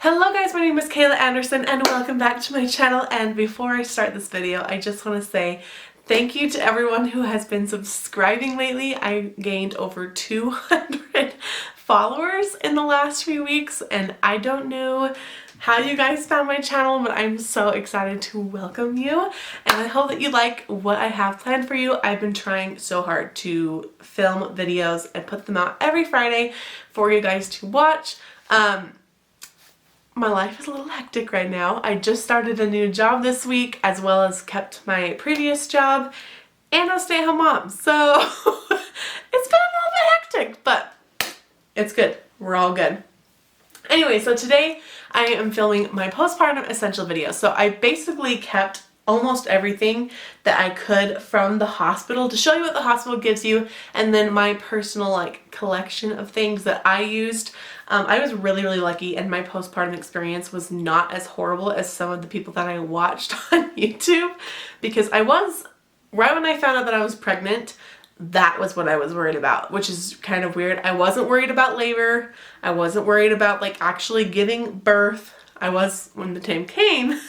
Hello guys, my name is Kayla Anderson and welcome back to my channel. And before I start this video, I just want to say thank you to everyone who has been subscribing lately. I gained over 200 followers in the last few weeks and I don't know how you guys found my channel, but I'm so excited to welcome you and I hope that you like what I have planned for you. I've been trying so hard to film videos and put them out every Friday for you guys to watch. My life is a little hectic right now. I just started a new job this week as well as kept my previous job and I'm a stay-at-home mom. So it's been a little bit hectic, but it's good. We're all good. Anyway, so today I am filming my postpartum essential video. So I basically kept almost everything that I could from the hospital to show you what the hospital gives you, and then my personal collection of things that I used. I was really lucky and my postpartum experience was not as horrible as some of the people that I watched on YouTube, because right when I found out that I was pregnant, that was what I was worried about, which is kind of weird. I wasn't worried about labor. I wasn't worried about actually giving birth. I was when the time came,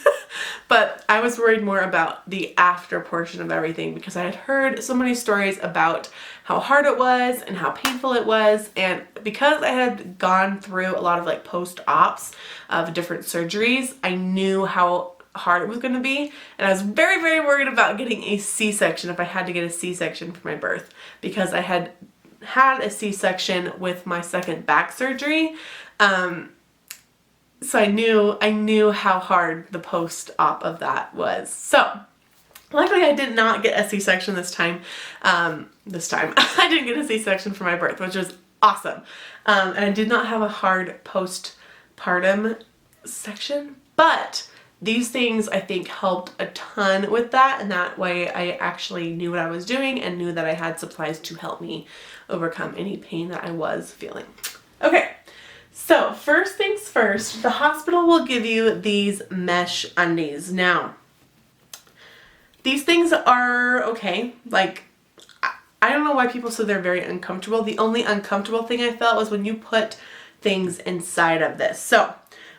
but I was worried more about the after portion of everything because I had heard so many stories about how hard it was and how painful it was, and because I had gone through a lot of post-ops of different surgeries, I knew how hard it was going to be, and I was very worried about getting a C-section if I had to get a C-section for my birth, because I had had a C-section with my second back surgery. So I knew how hard the post-op of that was. So luckily I did not get a C-section this time. I didn't get a C-section for my birth, which was awesome. And I did not have a hard postpartum section, but these things I think helped a ton with that, and that way I actually knew what I was doing and knew that I had supplies to help me overcome any pain that I was feeling. Okay. So first things first, the hospital will give you these mesh undies. Now, these things are okay. I don't know why people say they're very uncomfortable. The only uncomfortable thing I felt was when you put things inside of this. So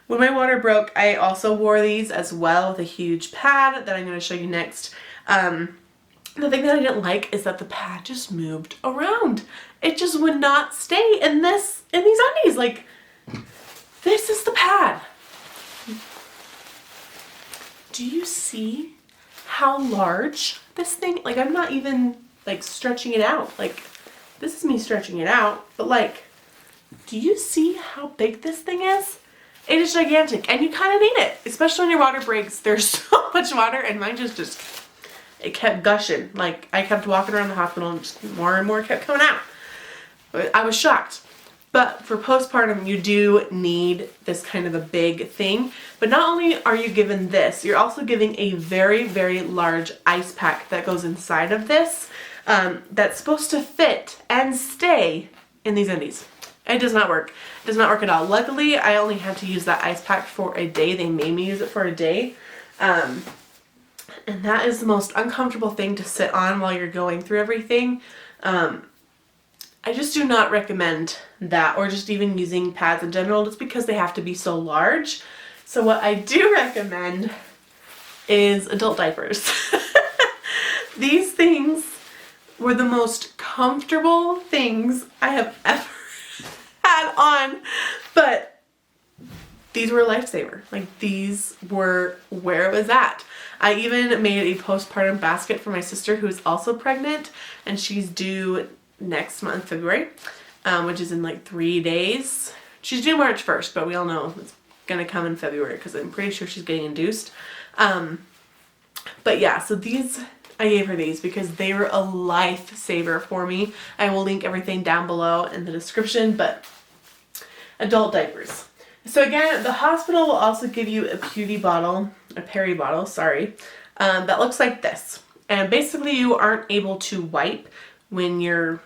when my water broke, I also wore these as well with a huge pad that I'm going to show you next. The thing that I didn't like is that the pad just moved around. It just would not stay in these undies. This is the pad. Do you see how large this thing? I'm not even stretching it out. This is me stretching it out, but do you see how big this thing is? It is gigantic, and you kind of need it, especially when your water breaks. There's so much water, and mine just it kept gushing. I kept walking around the hospital, and just more and more kept coming out. I was shocked. But for postpartum, you do need this kind of a big thing. But not only are you given this, you're also giving a very large ice pack that goes inside of this that's supposed to fit and stay in these undies. It does not work. It does not work at all. Luckily, I only had to use that ice pack for a day. They made me use it for a day. And that is the most uncomfortable thing to sit on while you're going through everything. I just do not recommend that, or just even using pads in general, just because they have to be so large. So what I do recommend is adult diapers. These things were the most comfortable things I have ever had on, but these were a lifesaver. These were where it was at. I even made a postpartum basket for my sister who is also pregnant, and she's due next month, February, which is in 3 days. She's due March 1st, but we all know it's gonna come in February because I'm pretty sure she's getting induced. But yeah, so I gave her these because they were a lifesaver for me. I will link everything down below in the description, but adult diapers. So again, the hospital will also give you a peri bottle, that looks like this. And basically you aren't able to wipe when you're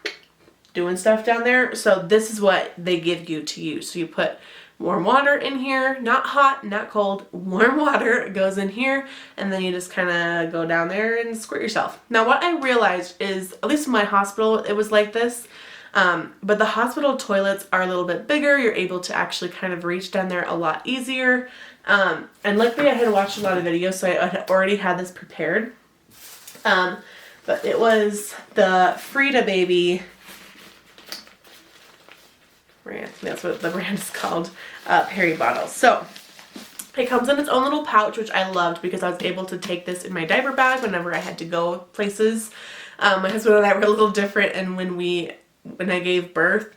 doing stuff down there. So this is what they give you to use. So you put warm water in here, not hot, not cold, warm water goes in here, and then you just kind of go down there and squirt yourself. Now what I realized is, at least in my hospital, it was like this. But the hospital toilets are a little bit bigger. You're able to actually kind of reach down there a lot easier. And luckily I had watched a lot of videos, so I had already had this prepared. But it was the Frida Baby brand. That's what the brand is called. Perry bottle. So it comes in its own little pouch, which I loved because I was able to take this in my diaper bag whenever I had to go places. My husband and I were a little different, and when I gave birth,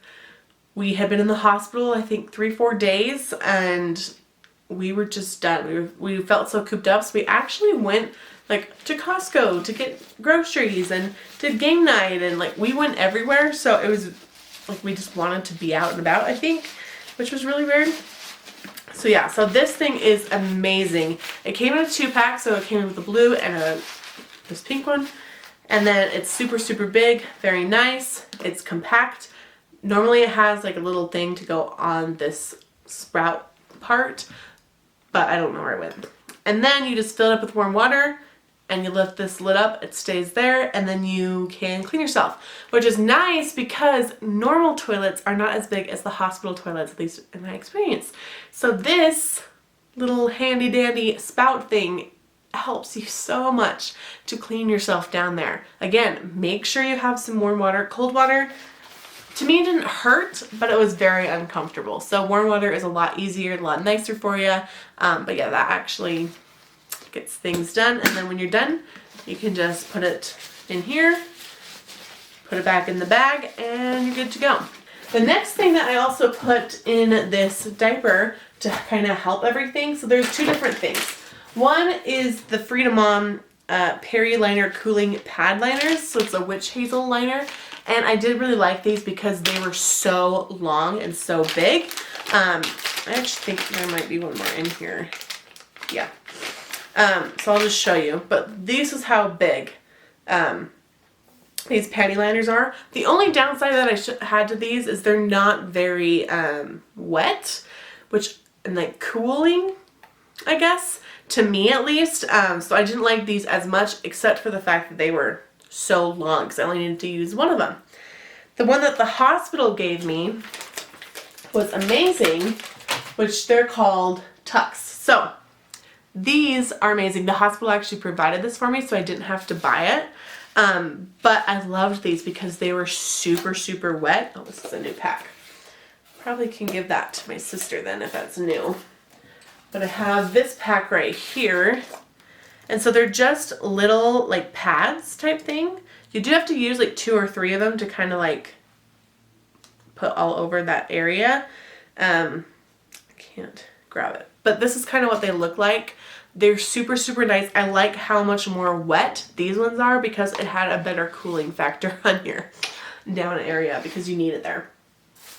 we had been in the hospital, I think 3-4 days, and we were just done. We felt so cooped up, so we actually went like to Costco to get groceries and did game night, and like we went everywhere. So it was like we just wanted to be out and about, I think, which was really weird. So yeah, so this thing is amazing. It came in a 2-pack, so it came in with the blue and this pink one. And then it's super, super big, very nice. It's compact. Normally it has like a little thing to go on this sprout part, but I don't know where it went. And then you just fill it up with warm water and you lift this lid up, it stays there, and then you can clean yourself, which is nice because normal toilets are not as big as the hospital toilets, at least in my experience. So this little handy dandy spout thing helps you so much to clean yourself down there. Again, make sure you have some warm water. Cold water, to me, didn't hurt, but it was very uncomfortable. So warm water is a lot easier, a lot nicer for you. But yeah, that actually gets things done. And then when you're done, you can just put it in here, put it back in the bag, and you're good to go. The next thing that I also put in this diaper to kind of help everything, so there's 2 different things. One is the Freedom Mom Perry Liner Cooling Pad Liners. So it's a witch hazel liner. And I did really like these because they were so long and so big. I actually think there might be one more in here. Yeah. So I'll just show you. But this is how big these Paddy Liners are. The only downside that I had to these is they're not very wet, and like cooling, I guess, to me at least. So I didn't like these as much, except for the fact that they were so long because I only needed to use one of them. The one that the hospital gave me was amazing, which they're called Tucks. So these are amazing. The hospital actually provided this for me, so I didn't have to buy it. But I loved these because they were super, super wet. Oh, this is a new pack. Probably can give that to my sister then if that's new. But I have this pack right here. And so they're just little like pads type thing. You do have to use like 2 or 3 of them to kind of like put all over that area. I can't grab it. But this is kind of what they look like. They're super, super nice. I like how much more wet these ones are because it had a better cooling factor on your down area because you need it there.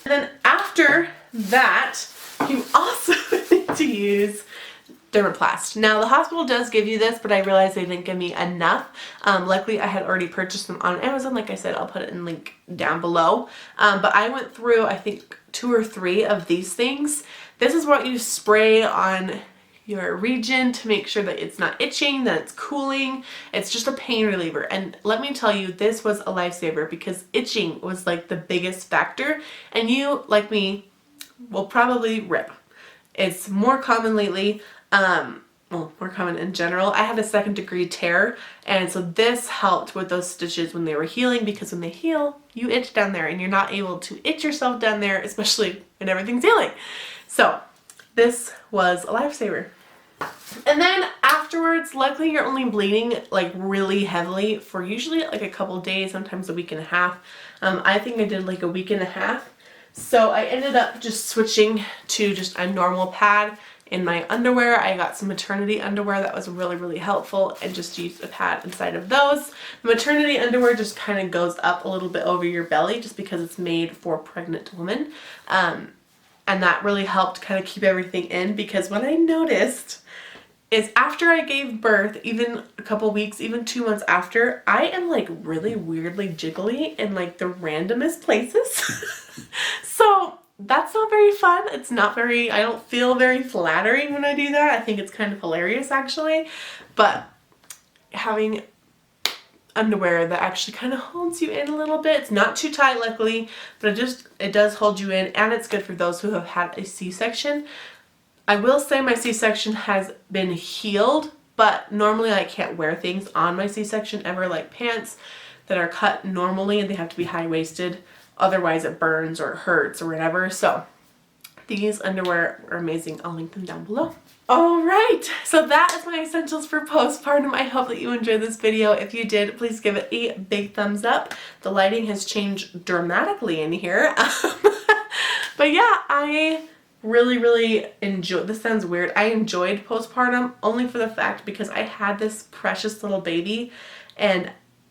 And then after that, you also need to use Thermoplast. Now the hospital does give you this, but I realized they didn't give me enough. Luckily I had already purchased them on Amazon. Like I said, I'll put it in link down below. But I went through, I think 2 or 3 of these things. This is what you spray on your region to make sure that it's not itching, that it's cooling. It's just a pain reliever. And let me tell you, this was a lifesaver because itching was like the biggest factor. And you, like me, will probably rip. It's more common lately. Well, more common in general. I had a 2nd-degree tear, and so this helped with those stitches when they were healing, because when they heal, you itch down there, and you're not able to itch yourself down there, especially when everything's healing. So this was a lifesaver. And then afterwards, luckily you're only bleeding like really heavily for usually like a couple days, sometimes a week and a half. I think I did like a week and a half. So I ended up just switching to just a normal pad in my underwear. I got some maternity underwear that was really, really helpful, and just used a pad inside of those. The maternity underwear just kind of goes up a little bit over your belly just because it's made for pregnant women. And that really helped kind of keep everything in, because what I noticed is after I gave birth, even a couple weeks, even 2 months after, I am like really weirdly jiggly in like the randomest places. So that's not very fun. It's not very, I don't feel very flattering when I do that. I think it's kind of hilarious actually. But having underwear that actually kind of holds you in a little bit. It's not too tight, luckily, but it does hold you in, and it's good for those who have had a C-section. I will say my C-section has been healed, but normally I can't wear things on my C-section ever, like pants that are cut normally and they have to be high-waisted. Otherwise it burns or it hurts or whatever. So these underwear are amazing. I'll link them down below. Alright, so that is my essentials for postpartum. I hope that you enjoyed this video. If you did, please give it a big thumbs up. The lighting has changed dramatically in here. But yeah, I really enjoyed, this sounds weird, I enjoyed postpartum only for the fact because I had this precious little baby and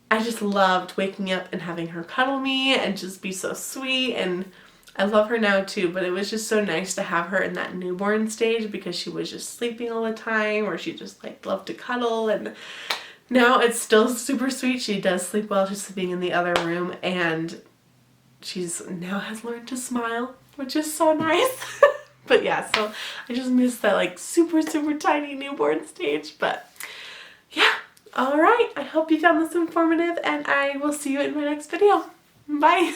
I just loved waking up and having her cuddle me and just be so sweet, and I love her now too, but it was just so nice to have her in that newborn stage because she was just sleeping all the time, or she just like loved to cuddle, and now it's still super sweet. She does sleep well. She's sleeping in the other room, and she's now has learned to smile, which is so nice. But yeah, so I just miss that like super tiny newborn stage, but yeah. Alright, I hope you found this informative, and I will see you in my next video. Bye!